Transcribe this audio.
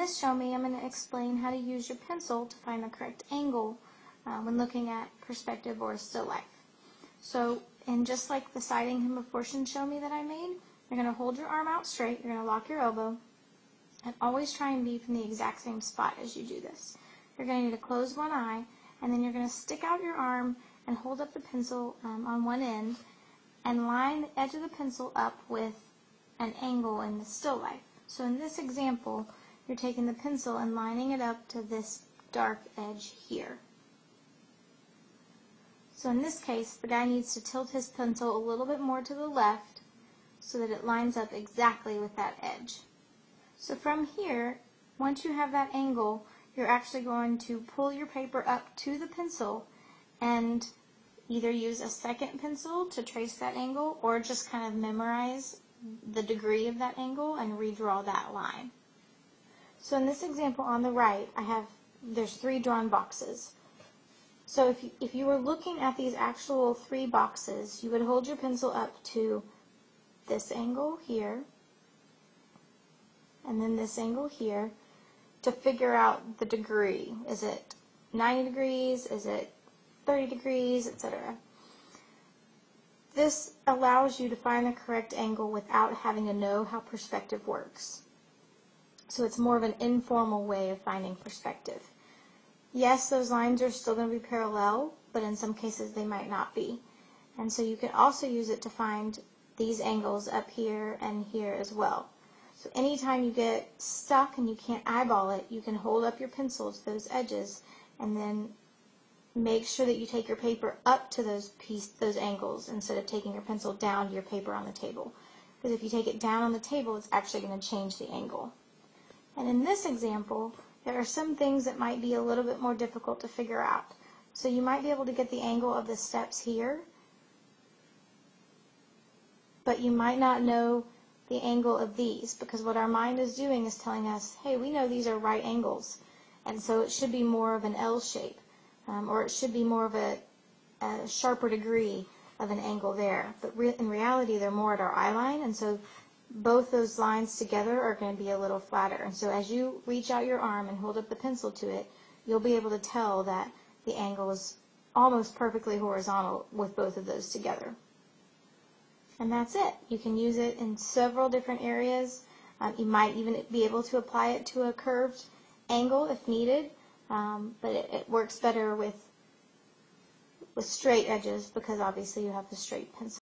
this ShowMe, I'm going to explain how to use your pencil to find the correct angle when looking at perspective or still life. So, and just like the side angle proportion ShowMe that I made, you're going to hold your arm out straight, you're going to lock your elbow, and always try and be from the exact same spot as you do this. You're going to need to close one eye, and then you're going to stick out your arm and hold up the pencil on one end, and line the edge of the pencil up with an angle in the still life. So in this example, you're taking the pencil and lining it up to this dark edge here. So in this case, the guy needs to tilt his pencil a little bit more to the left so that it lines up exactly with that edge. So from here, once you have that angle, you're actually going to pull your paper up to the pencil and either use a second pencil to trace that angle or just kind of memorize the degree of that angle and redraw that line. So in this example on the right, there's 3 drawn boxes. So if you were looking at these actual 3 boxes, you would hold your pencil up to this angle here, and then this angle here, to figure out the degree. Is it 90 degrees? Is it 30 degrees, etc. This allows you to find the correct angle without having to know how perspective works. So it's more of an informal way of finding perspective. Yes, those lines are still going to be parallel, but in some cases they might not be. And so you can also use it to find these angles up here and here as well. So anytime you get stuck and you can't eyeball it, you can hold up your pencil to those edges and then make sure that you take your paper up to those angles instead of taking your pencil down to your paper on the table. Because if you take it down on the table, it's actually going to change the angle. And in this example, there are some things that might be a little bit more difficult to figure out. So you might be able to get the angle of the steps here, but you might not know the angle of these, because what our mind is doing is telling us, hey, we know these are right angles, and so it should be more of an L shape, or it should be more of a sharper degree of an angle there. But in reality, they're more at our eye line, and so both those lines together are going to be a little flatter. And so as you reach out your arm and hold up the pencil to it, you'll be able to tell that the angle is almost perfectly horizontal with both of those together. And that's it. You can use it in several different areas. You might even be able to apply it to a curved angle if needed, but it works better with straight edges because obviously you have the straight pencil.